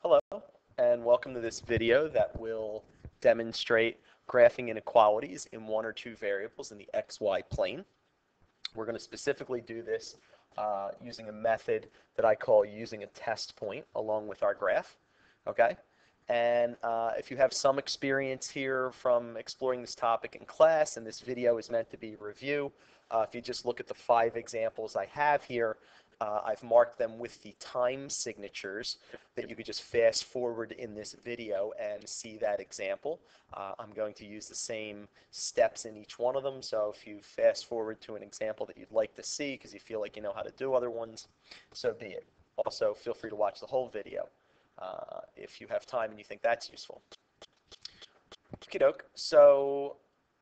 Hello, and welcome to this video that will demonstrate graphing inequalities in one or two variables in the xy plane. We're going to specifically do this using a method that I call using a test point along with our graph. Okay? And if you have some experience here from exploring this topic in class, and this video is meant to be review, if you just look at the 5 examples I have here, I've marked them with the time signatures that you could just fast forward in this video and see that example. I'm going to use the same steps in each one of them, so if you fast forward to an example that you'd like to see because you feel like you know how to do other ones, so be it. Also, feel free to watch the whole video if you have time and you think that's useful. Okie doke. So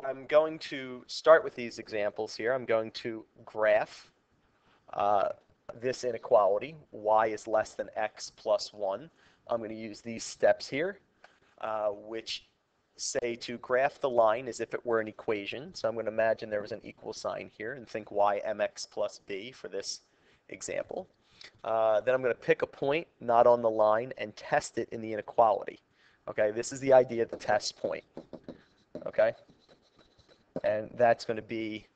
I'm going to start with these examples here. I'm going to graph this inequality, y is less than x plus 1. I'm going to use these steps here, which say to graph the line as if it were an equation. So I'm going to imagine there was an equal sign here and think y mx plus b for this example. Then I'm going to pick a point not on the line and test it in the inequality. Okay, this is the idea of the test point. Okay, and that's going to be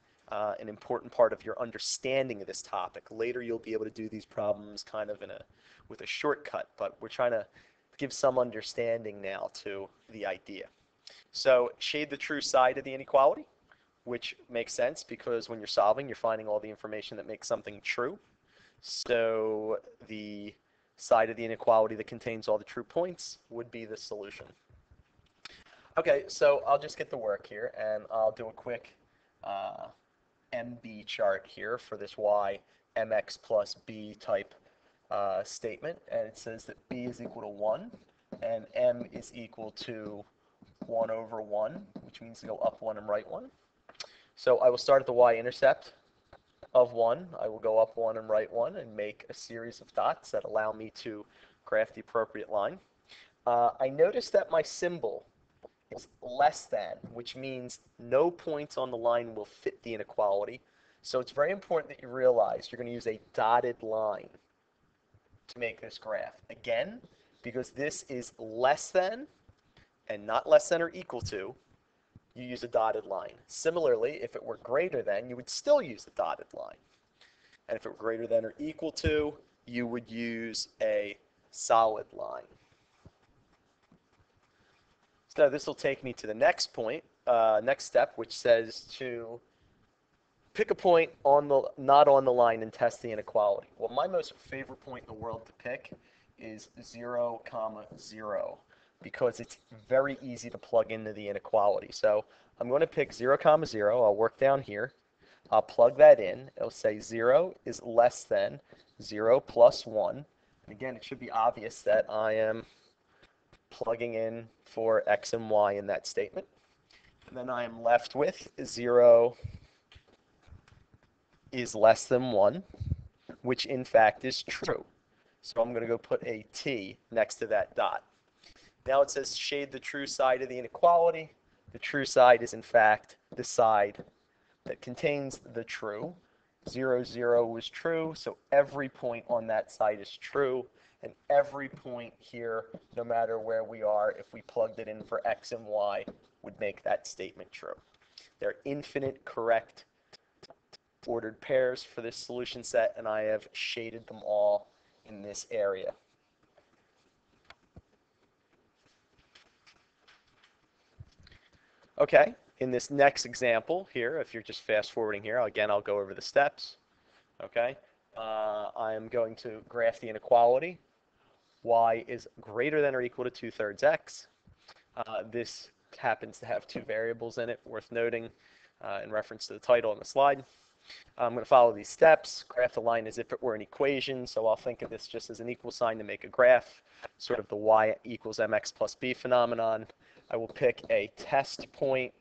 an important part of your understanding of this topic. Later you'll be able to do these problems kind of with a shortcut, but we're trying to give some understanding now to the idea. So shade the true side of the inequality, which makes sense because when you're solving, you're finding all the information that makes something true. So the side of the inequality that contains all the true points would be the solution. Okay, so I'll just get to work here and I'll do a quick MB chart here for this y mx plus b type statement, and it says that b is equal to 1 and m is equal to 1 over 1, which means to go up 1 and right 1. So I will start at the y-intercept of 1. I will go up 1 and right 1 and make a series of dots that allow me to graph the appropriate line. I notice that my symbol is less than, which means no points on the line will fit the inequality. So it's very important that you realize you're going to use a dotted line to make this graph. Again, because this is less than and not less than or equal to, you use a dotted line. Similarly, if it were greater than, you would still use the dotted line. And if it were greater than or equal to, you would use a solid line. So this will take me to the next point, next step, which says to pick a point not on the line and test the inequality. Well, my most favorite point in the world to pick is 0, 0, because it's very easy to plug into the inequality. So I'm going to pick 0, 0. I'll work down here. I'll plug that in. It'll say 0 is less than 0 plus 1. And again, it should be obvious that I am plugging in for x and y in that statement. And then I am left with 0 is less than 1, which in fact is true. So I'm going to go put a t next to that dot. Now it says shade the true side of the inequality. The true side is in fact the side that contains the true. 0, 0 was true, so every point on that side is true. And every point here, no matter where we are, if we plugged it in for x and y, would make that statement true. There are infinite correct ordered pairs for this solution set, and I have shaded them all in this area. Okay, in this next example here, if you're just fast forwarding here, again, I'll go over the steps. Okay, I am going to graph the inequality. Y is greater than or equal to 2/3 x. This happens to have 2 variables in it, worth noting in reference to the title on the slide. I'm going to follow these steps, graph the line as if it were an equation, so I'll think of this just as an equal sign to make a graph, sort of the y equals mx plus b phenomenon. I will pick a test point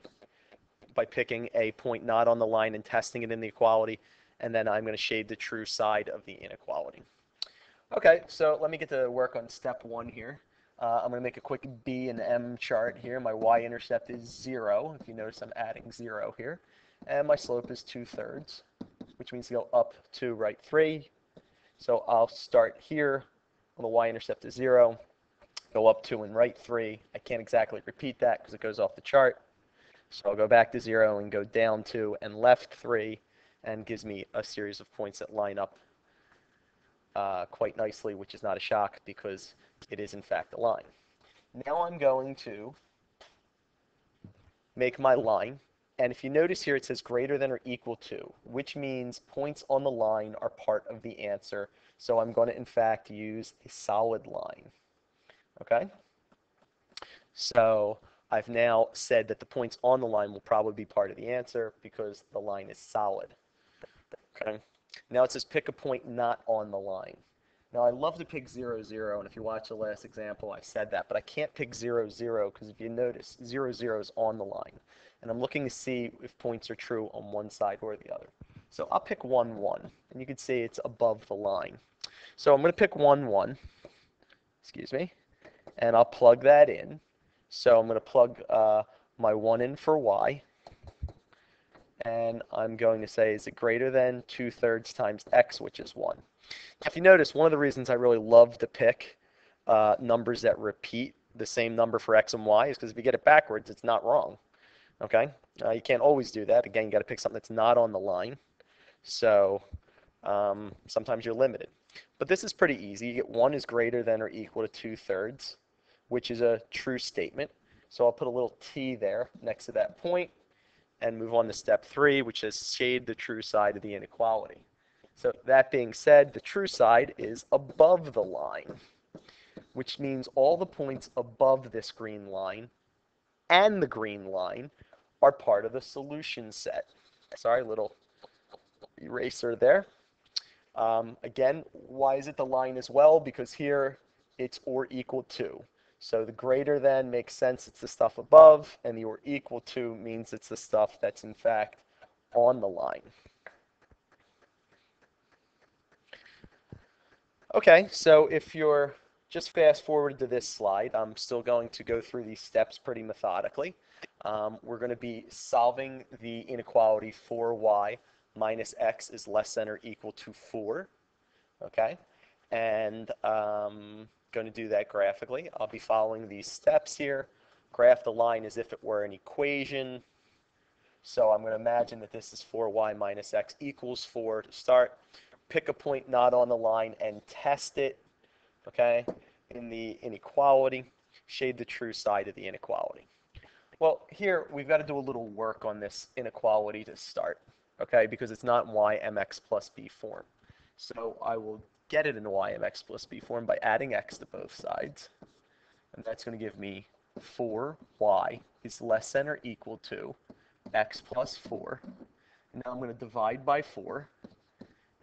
by picking a point not on the line and testing it in the equality, and then I'm going to shade the true side of the inequality. Okay, so let me get to work on step 1 here. I'm going to make a quick B and M chart here. My y-intercept is 0. If you notice, I'm adding 0 here. And my slope is 2/3, which means to go up 2, right 3. So I'll start here. When the y-intercept is 0, go up 2 and right 3. I can't exactly repeat that because it goes off the chart. So I'll go back to 0 and go down 2 and left 3, and gives me a series of points that line up quite nicely, which is not a shock because it is in fact a line. Now I'm going to make my line, and if you notice here it says greater than or equal to, which means points on the line are part of the answer. So I'm going to in fact use a solid line. Okay? So I've now said that the points on the line will probably be part of the answer because the line is solid. Okay? Now it says pick a point not on the line. Now I love to pick 0, 0, and if you watch the last example I said that, but I can't pick 0, 0 because if you notice 0, 0 is on the line. And I'm looking to see if points are true on one side or the other. So I'll pick 1, 1, and you can see it's above the line. So I'm going to pick 1, 1, excuse me, and I'll plug that in. So I'm going to plug my 1 in for y, and I'm going to say, is it greater than 2/3 times x, which is 1. If you notice, one of the reasons I really love to pick numbers that repeat the same number for x and y is because if you get it backwards, it's not wrong. Okay? You can't always do that. Again, you got to pick something that's not on the line. So sometimes you're limited. But this is pretty easy. You get 1 is greater than or equal to 2/3, which is a true statement. So I'll put a little t there next to that point and move on to step 3, which is shade the true side of the inequality. So that being said, the true side is above the line, which means all the points above this green line and the green line are part of the solution set. Sorry, little eraser there. Again, why is it the line as well? Because here it's or equal to. So the greater than makes sense, it's the stuff above, and the or equal to means it's the stuff that's in fact on the line. Okay, so if you're just fast forward to this slide, I'm still going to go through these steps pretty methodically. We're going to be solving the inequality 4y minus x is less than or equal to 4. Okay, and going to do that graphically. I'll be following these steps here. Graph the line as if it were an equation. So I'm going to imagine that this is 4y minus x equals 4 to start. Pick a point not on the line and test it, okay, in the inequality. Shade the true side of the inequality. Well, here we've got to do a little work on this inequality to start, okay, because it's not in y mx plus b form. So I will get it in y mx plus b form by adding x to both sides, and that's going to give me 4y is less than or equal to x plus 4. Now I'm going to divide by 4.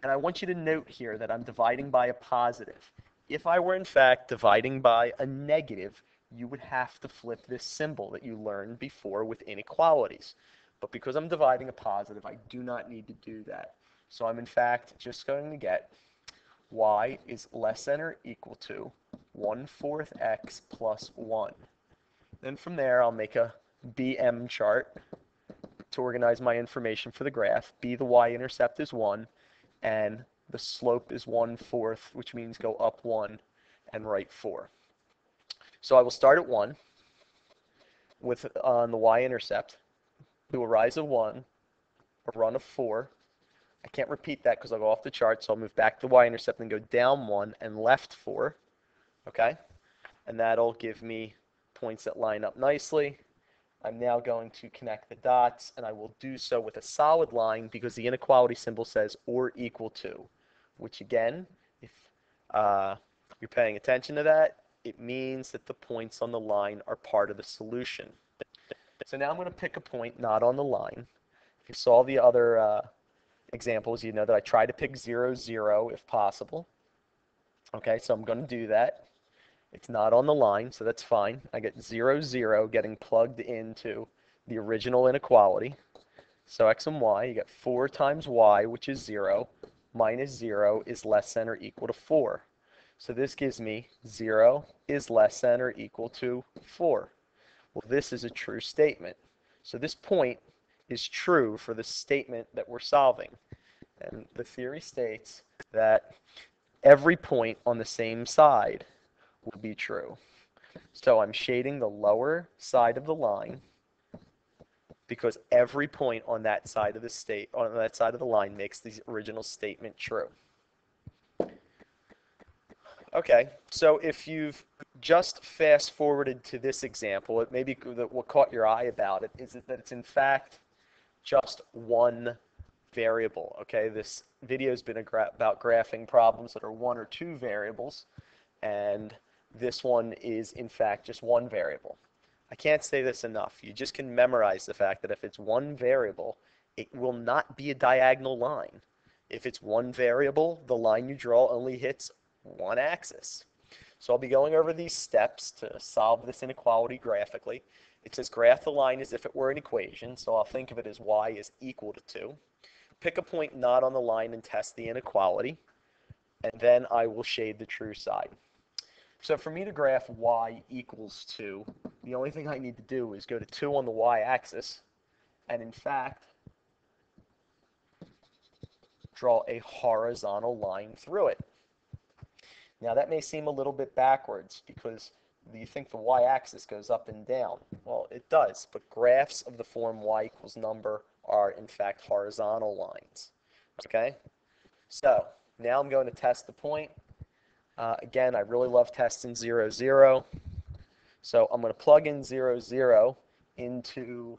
And I want you to note here that I'm dividing by a positive. If I were in fact dividing by a negative, you would have to flip this symbol that you learned before with inequalities. But because I'm dividing a positive, I do not need to do that. So I'm in fact just going to get y is less than or equal to 1/4 x plus 1. Then from there, I'll make a BM chart to organize my information for the graph. B, the y-intercept is 1. And the slope is 1/4, which means go up 1 and right 4. So I will start at 1 with on the y-intercept, do a rise of 1, a run of 4. I can't repeat that because I'll go off the chart, so I'll move back to the y-intercept and go down 1 and left 4. Okay? And that'll give me points that line up nicely. I'm now going to connect the dots, and I will do so with a solid line because the inequality symbol says or equal to, which again, if you're paying attention to that, it means that the points on the line are part of the solution. So now I'm going to pick a point not on the line. If you saw the other examples, you know that I try to pick 0, 0 if possible. Okay, so I'm going to do that. It's not on the line, so that's fine. I get 0, 0 getting plugged into the original inequality. So x and y, you get 4 times y, which is 0, minus 0 is less than or equal to 4. So this gives me 0 is less than or equal to 4. Well, this is a true statement. So this point is true for the statement that we're solving. And the theory states that every point on the same side will be true. So I'm shading the lower side of the line because every point on that side of the line makes the original statement true. Okay, so if you've just fast forwarded to this example, it maybe what caught your eye about it is that it's in fact just one variable. Okay, this video has been about graphing problems that are one or two variables, and this one is in fact just one variable. I can't say this enough. You just can memorize the fact that if it's one variable, it will not be a diagonal line. If it's one variable, the line you draw only hits one axis. So I'll be going over these steps to solve this inequality graphically. It says graph the line as if it were an equation, so I'll think of it as y is equal to 2. Pick a point not on the line and test the inequality, and then I will shade the true side. So for me to graph y equals 2, the only thing I need to do is go to 2 on the y-axis, and in fact, draw a horizontal line through it. Now that may seem a little bit backwards because you think the y-axis goes up and down. Well, it does, but graphs of the form y equals number are in fact horizontal lines. Okay? So now I'm going to test the point. Again, I really love testing 0, 0. So I'm going to plug in 0, 0 into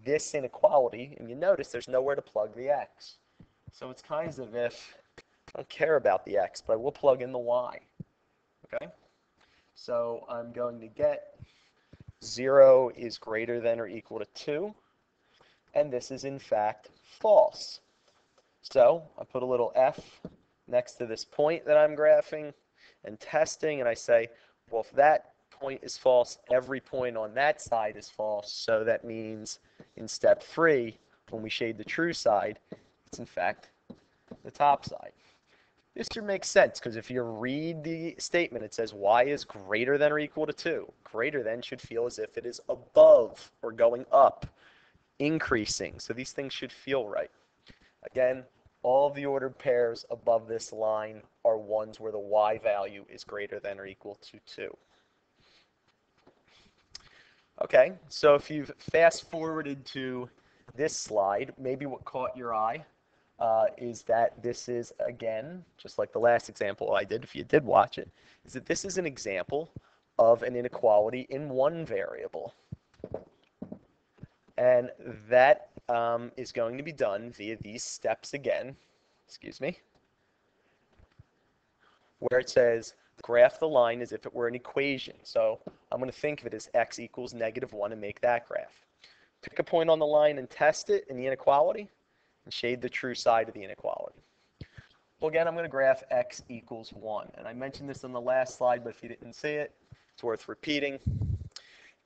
this inequality, and you notice there's nowhere to plug the x. So it's kind of as if I don't care about the x, but I will plug in the y. Okay? So I'm going to get 0 is greater than or equal to 2, and this is in fact false. So I put a little f next to this point that I'm graphing and testing, and I say, well, if that point is false, every point on that side is false, so that means in step 3, when we shade the true side, it's in fact the top side. This should make sense because if you read the statement, it says y is greater than or equal to 2. Greater than should feel as if it is above or going up, increasing. So these things should feel right. Again, all of the ordered pairs above this line are ones where the y value is greater than or equal to 2. Okay, so if you've fast forwarded to this slide, maybe what caught your eye is that this is, again, just like the last example I did, if you did watch it, is that this is an example of an inequality in one variable. And that is going to be done via these steps again, where it says graph the line as if it were an equation. So I'm going to think of it as x equals -1 and make that graph. Pick a point on the line and test it in the inequality, and shade the true side of the inequality. Well, again, I'm going to graph x equals 1. And I mentioned this on the last slide, but if you didn't see it, it's worth repeating.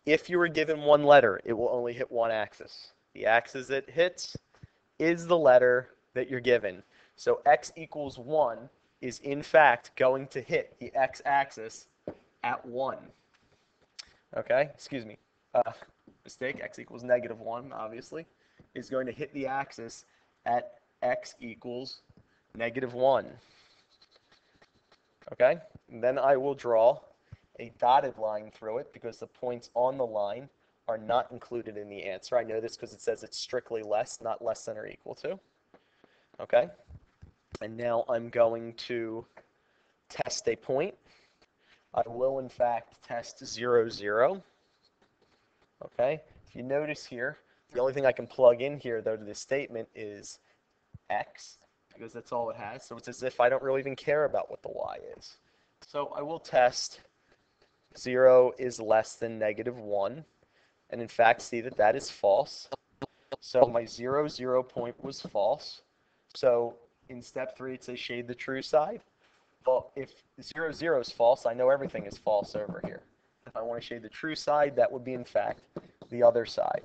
If you were given one letter, it will only hit one axis. The axis it hits is the letter that you're given. So x equals 1 is in fact going to hit the x-axis at 1. Okay, excuse me. Mistake, x equals -1, obviously, is going to hit the axis at x equals -1. Okay, and then I will draw a dotted line through it because the points on the line are not included in the answer. I know this because it says it's strictly less, not less than or equal to. Okay, and now I'm going to test a point. I will, in fact, test 0, 0. Okay, if you notice here, the only thing I can plug in here, though, to this statement is x, because that's all it has. So it's as if I don't really even care about what the y is. So I will test 0 is less than -1, and in fact see that that is false. So my 0, 0 point was false. So in step 3, it says shade the true side. Well, if 0, 0 is false, I know everything is false over here. If I want to shade the true side, that would be, in fact, the other side.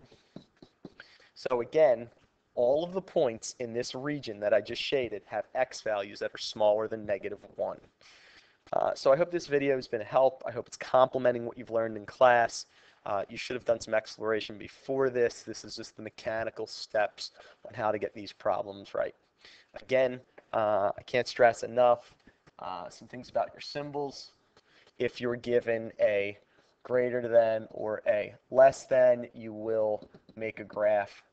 So again, all of the points in this region that I just shaded have x values that are smaller than -1. So I hope this video has been a help. I hope it's complementing what you've learned in class. You should have done some exploration before this. This is just the mechanical steps on how to get these problems right. Again, I can't stress enough some things about your symbols. If you're given a greater than, or A. Less than, you will make a graph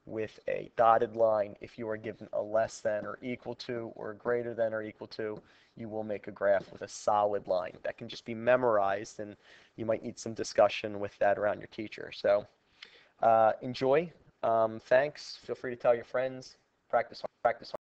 with a dotted line. If you are given a less than or equal to or greater than or equal to, you will make a graph with a solid line. That can just be memorized, and you might need some discussion with that around your teacher. So enjoy. Thanks. Feel free to tell your friends. Practice hard.